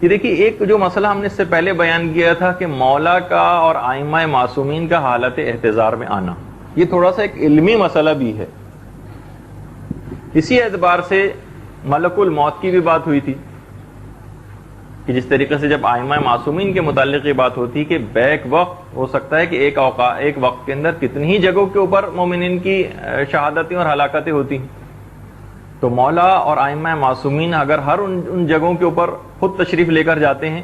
یہ دیکھیے ایک جو مسئلہ ہم نے اس سے پہلے بیان کیا تھا کہ مولا کا اور ائمہ معصومین کا حالت احتضار میں آنا، یہ تھوڑا سا ایک علمی مسئلہ بھی ہے. اسی اعتبار سے ملک الموت کی بھی بات ہوئی تھی کہ جس طریقے سے جب ائمہ معصومین کے متعلق یہ بات ہوتی کہ بیک وقت ہو سکتا ہے کہ ایک وقت کے اندر کتنی ہی جگہوں کے اوپر مومنین کی شہادتیں اور ہلاکتیں ہوتی ہیں، تو مولا اور ائمہ معصومین اگر ہر ان جگہوں کے اوپر خود تشریف لے کر جاتے ہیں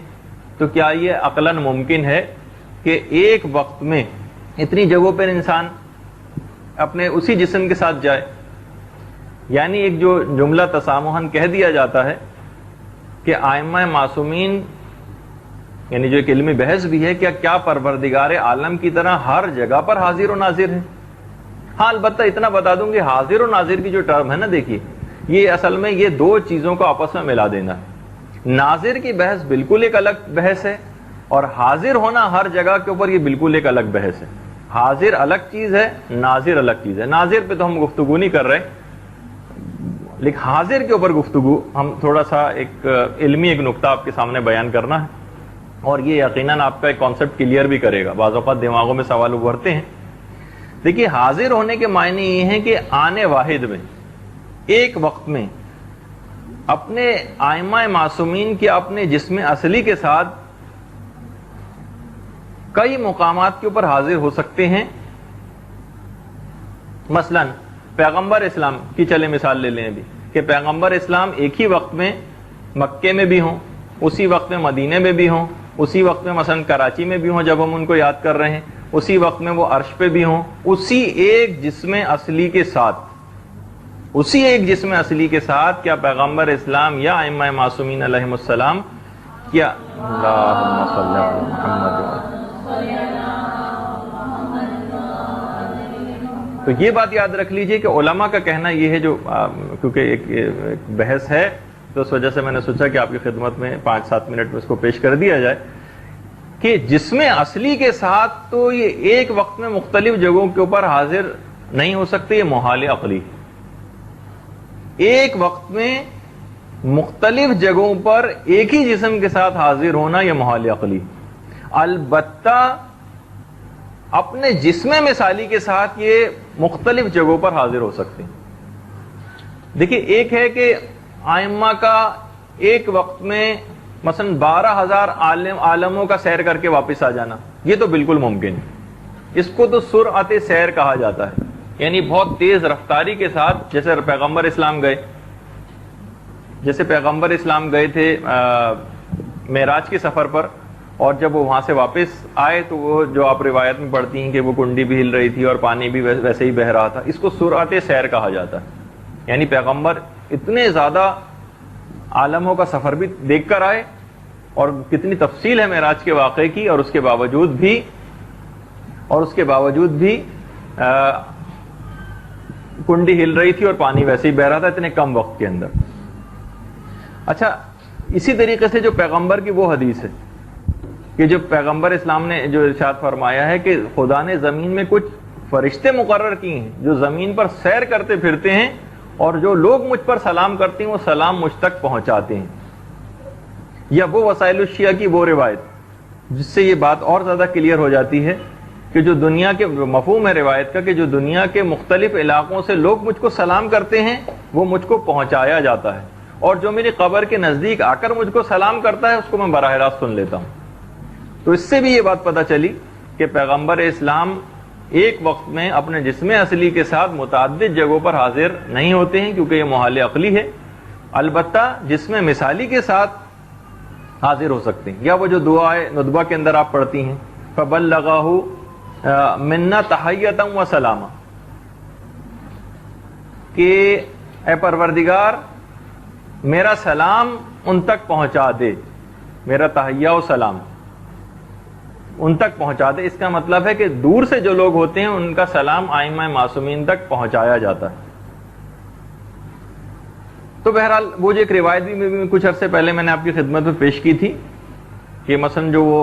تو کیا یہ عقلاً ممکن ہے کہ ایک وقت میں اتنی جگہوں پر انسان اپنے اسی جسم کے ساتھ جائے؟ یعنی ایک جو جملہ تسامحاً کہہ دیا جاتا ہے کہ ائمہ معصومین، یعنی جو ایک علمی بحث بھی ہے، کیا پروردگار عالم کی طرح ہر جگہ پر حاضر و ناظر ہے؟ ہاں البتہ اتنا بتا دوں کہ حاضر و ناظر کی جو ٹرم ہے نا، دیکھیے یہ اصل میں یہ دو چیزوں کو آپس میں ملا دینا ہے. ناظر کی بحث بالکل ایک الگ بحث ہے اور حاضر ہونا ہر جگہ کے اوپر یہ بالکل ایک الگ بحث ہے. حاضر الگ چیز ہے، ناظر الگ چیز ہے. ناظر پہ تو ہم گفتگو نہیں کر رہے، لیکن حاضر کے اوپر گفتگو ہم تھوڑا سا ایک علمی ایک نقطہ آپ کے سامنے بیان کرنا ہے، اور یہ یقیناً آپ کا ایک کانسیپٹ کلیئر بھی کرے گا. بعض اوقات دماغوں میں سوال ابھرتے ہیں. دیکھیے حاضر ہونے کے معنی یہ ہیں کہ آنے واحد میں، ایک وقت میں اپنے ائمہ معصومین کے اپنے جسم اصلی کے ساتھ کئی مقامات کے اوپر حاضر ہو سکتے ہیں. مثلا پیغمبر اسلام کی چلے مثال لے لیں ابھی کہ پیغمبر اسلام ایک ہی وقت میں مکے میں بھی ہوں، اسی وقت میں مدینے میں بھی ہوں، اسی وقت میں مثلا کراچی میں بھی ہوں جب ہم ان کو یاد کر رہے ہیں، اسی وقت میں وہ عرش پہ بھی ہوں، اسی ایک جسم اصلی کے ساتھ. اسی ایک جسم اصلی کے ساتھ کیا پیغمبر اسلام یا ائمہ معصومین علیہم السلام کیا اللہم صلی علی محمد. تو یہ بات یاد رکھ لیجئے کہ علماء کا کہنا یہ ہے، جو کیونکہ ایک بحث ہے تو اس وجہ سے میں نے سوچا کہ آپ کی خدمت میں 5-7 منٹ میں اس کو پیش کر دیا جائے کہ جسم اصلی کے ساتھ تو یہ ایک وقت میں مختلف جگہوں کے اوپر حاضر نہیں ہو سکتے، یہ محال عقلی. ایک وقت میں مختلف جگہوں پر ایک ہی جسم کے ساتھ حاضر ہونا یہ محال عقلی. البتہ اپنے جسم مثالی کے ساتھ یہ مختلف جگہوں پر حاضر ہو سکتے ہیں. دیکھیے ایک ہے کہ ائمہ کا ایک وقت میں مثلا 12,000 عالموں کا سیر کر کے واپس آ جانا، یہ تو بالکل ممکن ہے. اس کو تو سرعت سیر کہا جاتا ہے، یعنی بہت تیز رفتاری کے ساتھ. جیسے پیغمبر اسلام گئے تھے معراج کے سفر پر، اور جب وہ وہاں سے واپس آئے تو وہ جو آپ روایت میں پڑھتی ہیں کہ وہ کنڈی بھی ہل رہی تھی اور پانی بھی ویسے ہی بہہ رہا تھا، اس کو سرعت سیر کہا جاتا ہے. یعنی پیغمبر اتنے زیادہ عالموں کا سفر بھی دیکھ کر آئے، اور کتنی تفصیل ہے معراج کے واقعے کی، اور اس کے باوجود بھی کنڈی ہل رہی تھی اور پانی ویسے ہی بہ رہا تھا اتنے کم وقت کے اندر. اچھا اسی طریقے سے جو پیغمبر کی وہ حدیث ہے کہ جو پیغمبر اسلام نے جو ارشاد فرمایا ہے کہ خدا نے زمین میں کچھ فرشتے مقرر کیے ہیں جو زمین پر سیر کرتے پھرتے ہیں، اور جو لوگ مجھ پر سلام کرتے ہیں وہ سلام مجھ تک پہنچاتے ہیں. یا وہ وسائل الشیعہ کی وہ روایت جس سے یہ بات اور زیادہ کلیئر ہو جاتی ہے کہ جو دنیا کے مفہوم ہے روایت کا کہ جو دنیا کے مختلف علاقوں سے لوگ مجھ کو سلام کرتے ہیں وہ مجھ کو پہنچایا جاتا ہے، اور جو میری قبر کے نزدیک آ کر مجھ کو سلام کرتا ہے اس کو میں براہ راست سن لیتا ہوں. تو اس سے بھی یہ بات پتہ چلی کہ پیغمبر اسلام ایک وقت میں اپنے جسم اصلی کے ساتھ متعدد جگہوں پر حاضر نہیں ہوتے ہیں کیونکہ یہ محال عقلی ہے. البتہ جسم مثالی کے ساتھ حاضر ہو سکتے ہیں. یا وہ جو دعائے ندبہ کے اندر آپ پڑھتی ہیں فَبَلَّغَهُ مِنَّا تَحِيَّةً وَسَلَامًا، کہ اے پروردگار میرا سلام ان تک پہنچا دے، میرا تحیہ و سلام ان تک پہنچا دے. اس کا مطلب ہے کہ دور سے جو لوگ ہوتے ہیں ان کا سلام ائمہ معصومین تک پہنچایا جاتا ہے. تو بہرحال وہ جو ایک روایت بھی کچھ عرصے پہلے میں نے آپ کی خدمت میں پیش کی تھی کہ مثلا جو وہ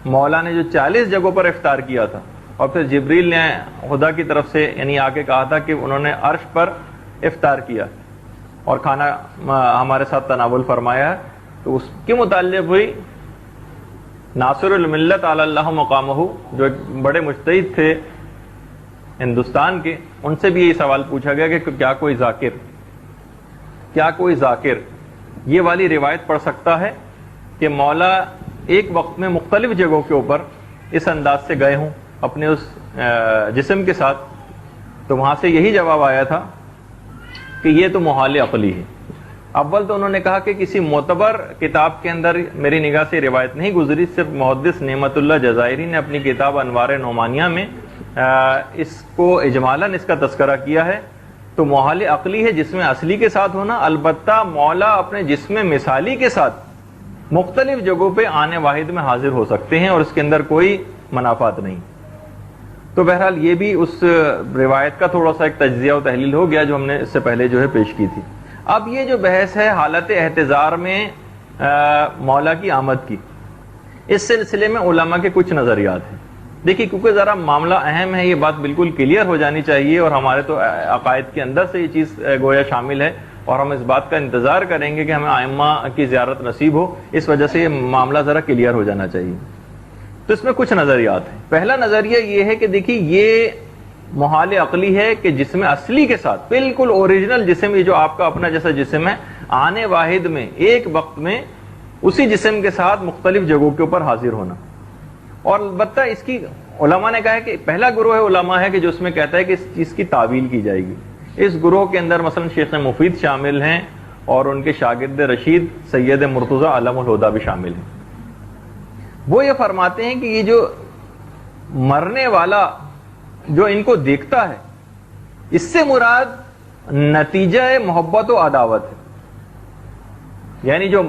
مولا نے جو 40 جگہوں پر افطار کیا تھا، اور پھر جبریل نے خدا کی طرف سے یعنی آ کے کہا تھا کہ انہوں نے عرش پر افطار کیا اور کھانا ہمارے ساتھ تناول فرمایا ہے، تو اس کے متعلق ہوئی ناصر الملت علی اللہ مقامہ، جو ایک بڑے مجتہد تھے ہندوستان کے، ان سے بھی یہی سوال پوچھا گیا کہ کیا کوئی ذاکر یہ والی روایت پڑھ سکتا ہے کہ مولا ایک وقت میں مختلف جگہوں کے اوپر اس انداز سے گئے ہوں اپنے اس جسم کے ساتھ؟ تو وہاں سے یہی جواب آیا تھا کہ یہ تو محال عقلی ہے۔ اول تو انہوں نے کہا کہ کسی معتبر کتاب کے اندر میری نگاہ سے روایت نہیں گزری، صرف محدث نعمت اللہ جزائری نے اپنی کتاب انوار نعمانیہ میں اس کو اجمالاً اس کا تذکرہ کیا ہے۔ تو محال عقلی ہے جسم اصلی کے ساتھ ہونا، البتہ مولا اپنے جسم مثالی کے ساتھ مختلف جگہوں پہ آنے واحد میں حاضر ہو سکتے ہیں اور اس کے اندر کوئی منافات نہیں۔ تو بہرحال یہ بھی اس روایت کا تھوڑا سا ایک تجزیہ و تحلیل ہو گیا جو ہم نے اس سے پہلے جو ہے پیش کی تھی۔ اب یہ جو بحث ہے حالت احتضار میں مولا کی آمد کی، اس سلسلے میں علماء کے کچھ نظریات ہیں۔ دیکھیے کیونکہ ذرا معاملہ اہم ہے، یہ بات بالکل کلیئر ہو جانی چاہیے، اور ہمارے تو عقائد کے اندر سے یہ چیز گویا شامل ہے، اور ہم اس بات کا انتظار کریں گے کہ ہمیں ائمہ کی زیارت نصیب ہو، اس وجہ سے یہ معاملہ ذرا کلیئر ہو جانا چاہیے۔ تو اس میں کچھ نظریات ہیں۔ پہلا نظریہ یہ ہے کہ دیکھیے یہ محال عقلی ہے کہ جسم اصلی کے ساتھ، بالکل اوریجنل جسم، یہ جو آپ کا اپنا جیسا جسم ہے، آنے واحد میں ایک وقت میں اسی جسم کے ساتھ مختلف جگہوں کے اوپر حاضر ہونا۔ اور البتہ اس کی علماء نے کہا ہے کہ پہلا گروہ علماء ہے کہ جو اس میں کہتا ہے کہ اس چیز کی تعویل کی جائے گی۔ اس گروہ کے اندر مثلا شیخ مفید شامل ہیں، اور ان کے شاگرد رشید سید مرتضی علم الہدیٰ بھی شامل ہیں۔ وہ یہ فرماتے ہیں کہ یہ جو مرنے والا جو ان کو دیکھتا ہے، اس سے مراد نتیجہ محبت و عداوت ہے، یعنی جو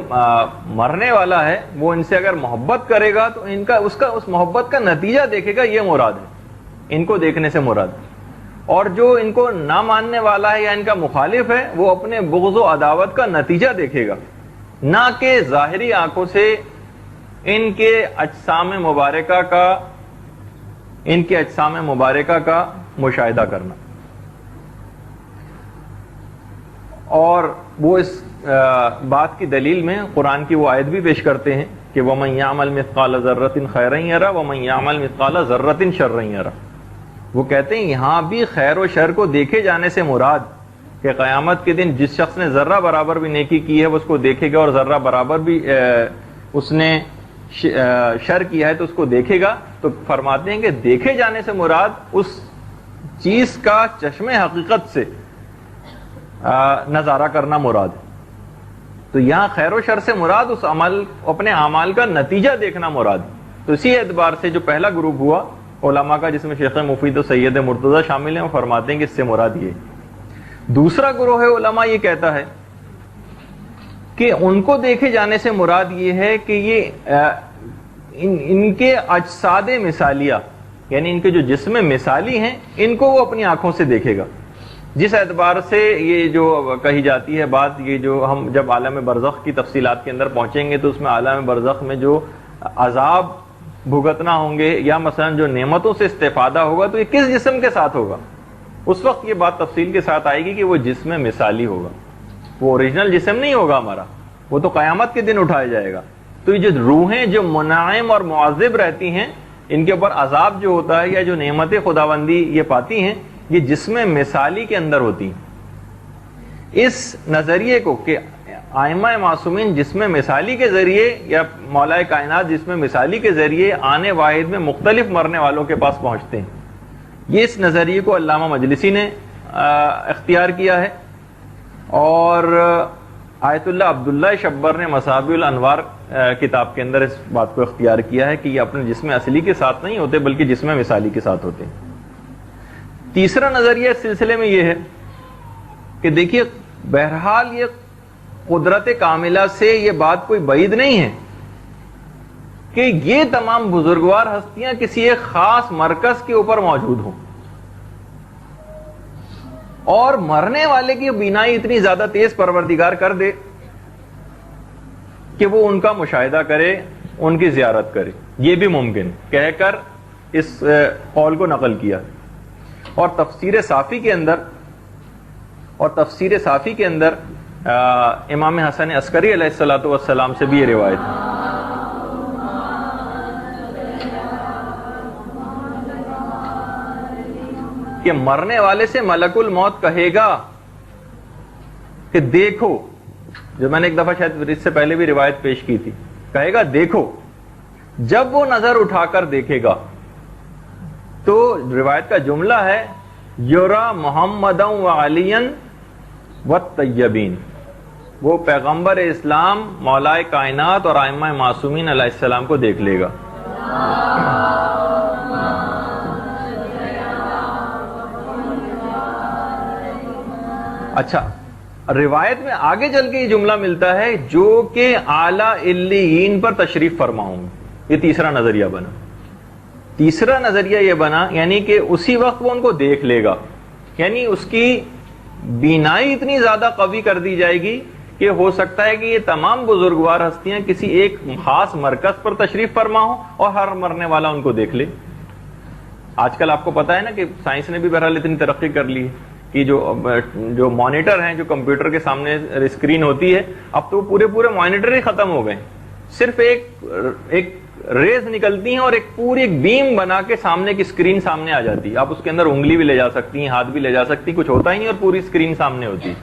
مرنے والا ہے وہ ان سے اگر محبت کرے گا تو ان کا اس محبت کا نتیجہ دیکھے گا، یہ مراد ہے ان کو دیکھنے سے مراد۔ اور جو ان کو نہ ماننے والا ہے یا ان کا مخالف ہے، وہ اپنے بغض و عداوت کا نتیجہ دیکھے گا، نہ کہ ظاہری آنکھوں سے ان کے اجسام مبارکہ کا مشاہدہ کرنا۔ اور وہ اس بات کی دلیل میں قرآن کی وہ آیت بھی پیش کرتے ہیں کہ وَمَن يَعْمَلْ مِثْقَالَ ذَرَّةٍ خَيْرًا يَرَهُ وَمَن يَعْمَلْ مِثْقَالَ ذَرَّةٍ شَرًّا يَرَهُ۔ وہ کہتے ہیں یہاں بھی خیر و شر کو دیکھے جانے سے مراد کہ قیامت کے دن جس شخص نے ذرہ برابر بھی نیکی کی ہے وہ اس کو دیکھے گا، اور ذرہ برابر بھی اس نے شر کیا ہے تو اس کو دیکھے گا۔ تو فرماتے ہیں کہ دیکھے جانے سے مراد اس چیز کا چشم حقیقت سے نظارہ کرنا مراد ہے۔ تو یہاں خیر و شر سے مراد اس عمل، اپنے اعمال کا نتیجہ دیکھنا مراد ہے۔ تو اسی اعتبار سے جو پہلا گروپ ہوا علماء کا، جس میں شیخ مفید و سید مرتضی شامل ہیں، وہ فرماتے ہیں کہ اس سے مراد یہ۔ دوسرا گروہ ہے علماء یہ کہتا ہے کہ ان کو دیکھے جانے سے مراد یہ ہے کہ یہ ان کے اجساد مثالیہ، یعنی ان کے جو جسم مثالی ہیں، ان کو وہ اپنی آنکھوں سے دیکھے گا۔ جس اعتبار سے یہ جو کہی جاتی ہے بات، یہ جو ہم جب عالم برزخ کی تفصیلات کے اندر پہنچیں گے تو اس میں عالم برزخ میں جو عذاب بھگتنا ہوں گے یا مثلا جو نعمتوں سے استفادہ ہوگا، تو یہ کس جسم کے ساتھ ہوگا، اس وقت یہ بات تفصیل کے ساتھ آئے گی کہ وہ جسم مثالی ہوگا، وہ اوریجنل جسم نہیں ہوگا ہمارا، وہ تو قیامت کے دن اٹھایا جائے گا۔ تو یہ جو روحیں جو منعم اور معذب رہتی ہیں، ان کے اوپر عذاب جو ہوتا ہے یا جو نعمت خداوندی یہ پاتی ہیں، یہ جسم مثالی کے اندر ہوتی ہیں۔ اس نظریے کو کہ ائمہ معصومین جسم مثالی کے ذریعے یا مولا کائنات جسم مثالی کے ذریعے آنے واحد میں مختلف مرنے والوں کے پاس پہنچتے ہیں، یہ اس نظریے کو علامہ مجلسی نے اختیار کیا ہے، اور آیت اللہ عبداللہ شبر نے مصابیح الانوار کتاب کے اندر اس بات کو اختیار کیا ہے کہ یہ اپنے جسم اصلی کے ساتھ نہیں ہوتے بلکہ جسم مثالی کے ساتھ ہوتے ہیں۔ تیسرا نظریہ اس سلسلے میں یہ ہے کہ دیکھیے بہرحال یہ قدرت کاملہ سے یہ بات کوئی بعید نہیں ہے کہ یہ تمام بزرگوار ہستیاں کسی ایک خاص مرکز کے اوپر موجود ہوں، اور مرنے والے کی بینائی اتنی زیادہ تیز پروردگار کر دے کہ وہ ان کا مشاہدہ کرے، ان کی زیارت کرے، یہ بھی ممکن کہہ کر اس قول کو نقل کیا۔ اور تفسیر صافی کے اندر امام حسن عسکری علیہ الصلوۃ والسلام سے بھی یہ روایت ہے. کہ مرنے والے سے ملک الموت کہے گا کہ دیکھو، جو میں نے ایک دفعہ شاید اس سے پہلے بھی روایت پیش کی تھی، کہے گا دیکھو. جب وہ نظر اٹھا کر دیکھے گا تو روایت کا جملہ ہے یرا محمدا و علیا والطیبین، وہ پیغمبر اسلام، مولا کائنات اور ائمہ معصومین علیہ السلام کو دیکھ لے گا. اچھا، روایت میں آگے چل کے یہ جملہ ملتا ہے جو کہ اعلی علیین پر تشریف فرما ہوں. یہ تیسرا نظریہ بنا. تیسرا نظریہ یہ بنا یعنی کہ اسی وقت وہ ان کو دیکھ لے گا، یعنی اس کی بینائی اتنی زیادہ قوی کر دی جائے گی کہ ہو سکتا ہے کہ یہ تمام بزرگوار ہستیاں کسی ایک خاص مرکز پر تشریف فرما ہوں اور ہر مرنے والا ان کو دیکھ لے. آج کل آپ کو پتا ہے نا کہ سائنس نے بھی بہرحال اتنی ترقی کر لی ہے کہ جو مانیٹر ہیں، جو کمپیوٹر کے سامنے اسکرین ہوتی ہے، اب تو پورے مانیٹر ہی ختم ہو گئے. صرف ایک ریز نکلتی ہیں اور ایک پوری ایک بیم بنا کے سامنے کی اسکرین سامنے آ جاتی ہے. آپ اس کے اندر انگلی بھی لے جا سکتی ہیں، ہاتھ بھی لے جا سکتی ہیں، کچھ ہوتا ہی نہیں اور پوری اسکرین سامنے ہوتی ہے.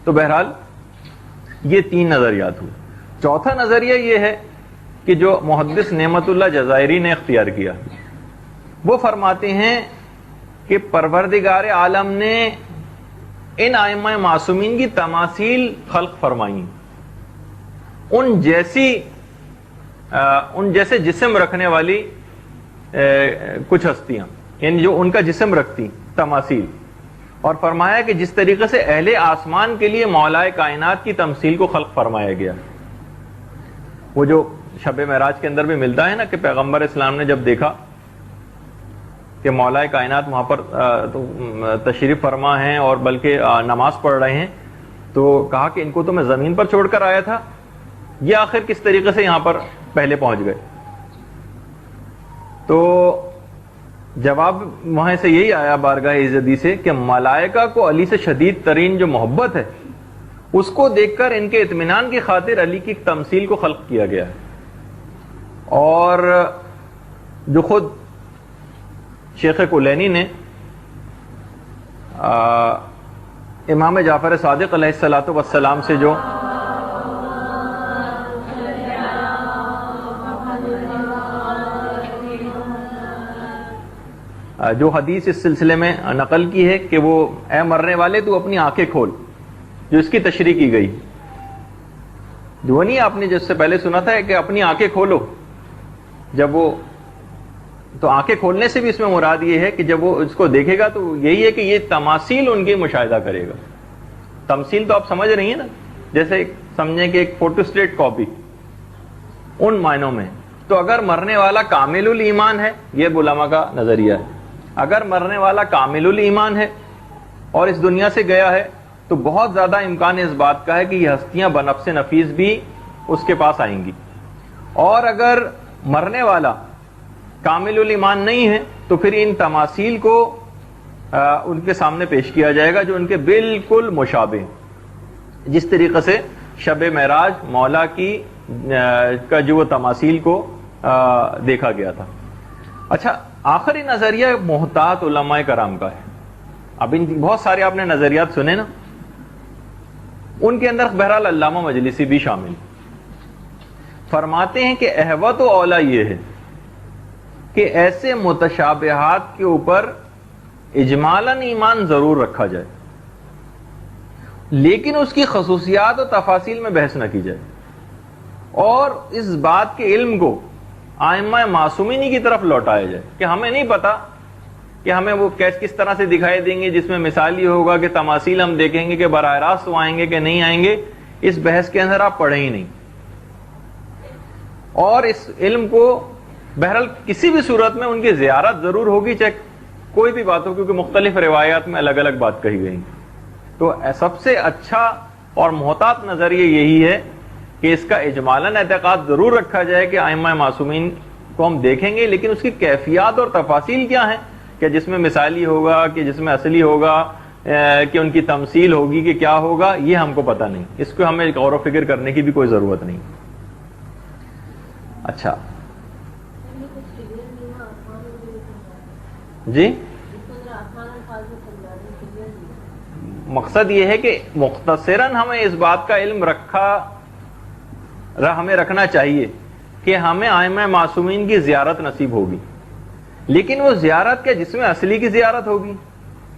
تو بہرحال یہ تین نظریات ہوئے. چوتھا نظریہ یہ ہے کہ جو محدث نعمت اللہ جزائری نے اختیار کیا، وہ فرماتے ہیں کہ پروردگار عالم نے ان ائمہ معصومین کی تماثیل خلق فرمائی، ان جیسے جسم رکھنے والی کچھ ہستیاں، یعنی جو ان کا جسم رکھتی تماثیل، اور فرمایا کہ جس طریقے سے اہل آسمان کے لیے مولا کائنات کی تمثیل کو خلق فرمایا گیا. وہ جو شب معراج کے اندر بھی ملتا ہے نا کہ پیغمبر اسلام نے جب دیکھا کہ مولا کائنات وہاں پر تشریف فرما ہیں اور بلکہ نماز پڑھ رہے ہیں، تو کہا کہ ان کو تو میں زمین پر چھوڑ کر آیا تھا، یہ آخر کس طریقے سے یہاں پر پہلے پہنچ گئے. تو جواب وہاں سے یہی آیا بارگاہ عزتی سے کہ ملائکہ کو علی سے شدید ترین جو محبت ہے اس کو دیکھ کر ان کے اطمینان کی خاطر علی کی تمثیل کو خلق کیا گیا ہے. اور جو خود شیخ کلینی نے امام جعفر صادق علیہ الصلوۃ والسلام سے جو حدیث اس سلسلے میں نقل کی ہے کہ وہ اے مرنے والے تو اپنی آنکھیں کھول، جو اس کی تشریح کی گئی، جو نہیں آپ نے جس سے پہلے سنا تھا کہ اپنی آنکھیں کھولو، جب وہ تو آنکھیں کھولنے سے بھی اس میں مراد یہ ہے کہ جب وہ اس کو دیکھے گا تو یہی ہے کہ یہ تماثیل ان کی مشاہدہ کرے گا. تمثیل تو آپ سمجھ رہی ہیں نا، جیسے سمجھیں کہ ایک فوٹو اسٹیٹ کاپی ان معنوں میں. تو اگر مرنے والا کامل الایمان ہے، یہ علماء کا نظریہ ہے، اگر مرنے والا کامل الایمان ہے اور اس دنیا سے گیا ہے تو بہت زیادہ امکان اس بات کا ہے کہ یہ ہستیاں بنفس نفیس بھی اس کے پاس آئیں گی. اور اگر مرنے والا کامل الایمان نہیں ہے تو پھر ان تماثیل کو ان کے سامنے پیش کیا جائے گا جو ان کے بالکل مشابہ، جس طریقے سے شب معراج مولا کی کا جو وہ تماثیل کو دیکھا گیا تھا. اچھا، آخری نظریہ محتاط علماء کرام کا ہے. اب ان بہت سارے آپ نے نظریات سنے نا، ان کے اندر بہرحال علامہ مجلسی بھی شامل. فرماتے ہیں کہ احوط و اولا یہ ہے کہ ایسے متشابہات کے اوپر اجمالاً ایمان ضرور رکھا جائے، لیکن اس کی خصوصیات و تفاصیل میں بحث نہ کی جائے، اور اس بات کے علم کو ائمہ معصومین کی طرف لوٹایا جائے کہ ہمیں نہیں پتا کہ ہمیں وہ کس طرح سے دکھائی دیں گے، جس میں مثال یہ ہوگا کہ تماثیل ہم دیکھیں گے کہ براہ راست وہ آئیں گے کہ نہیں آئیں گے. اس بحث کے اندر آپ پڑھیں ہی نہیں، اور اس علم کو بہرحال کسی بھی صورت میں ان کی زیارت ضرور ہوگی، چاہے کوئی بھی بات ہو، کیونکہ مختلف روایات میں الگ الگ بات کہی گئی. تو سب سے اچھا اور محتاط نظریہ یہی ہے کہ اس کا اجمالاً اعتقاد ضرور رکھا جائے کہ ائمہ معصومین کو ہم دیکھیں گے، لیکن اس کی کیفیات اور تفاصیل کیا ہیں، کہ جس میں مثالی ہوگا، کہ جس میں اصلی ہوگا، کہ ان کی تمثیل ہوگی کہ کیا ہوگا، یہ ہم کو پتہ نہیں، اس کو ہمیں غور و فکر کرنے کی بھی کوئی ضرورت نہیں. اچھا جی، مقصد یہ ہے کہ مختصراً ہمیں اس بات کا علم ہمیں رکھنا چاہیے کہ ہمیں ائمہ معصومین کی زیارت نصیب ہوگی، لیکن وہ زیارت کیا جس میں اصلی کی زیارت ہوگی،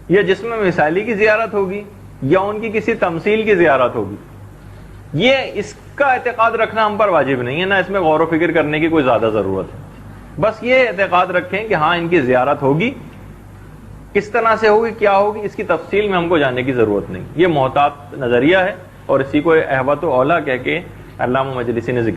یا جس میں مثالی کی زیارت ہوگی، یا ان کی کسی تمثیل کی زیارت ہوگی، یہ اس کا اعتقاد رکھنا ہم پر واجب نہیں ہے، نہ اس میں غور و فکر کرنے کی کوئی زیادہ ضرورت ہے. بس یہ اعتقاد رکھیں کہ ہاں ان کی زیارت ہوگی، کس طرح سے ہوگی، کیا ہوگی، اس کی تفصیل میں ہم کو جاننے کی ضرورت نہیں. یہ محتاط نظریہ ہے اور اسی کو احوط و اولیٰ کہہ کے علامہ مجلسی نے ذکر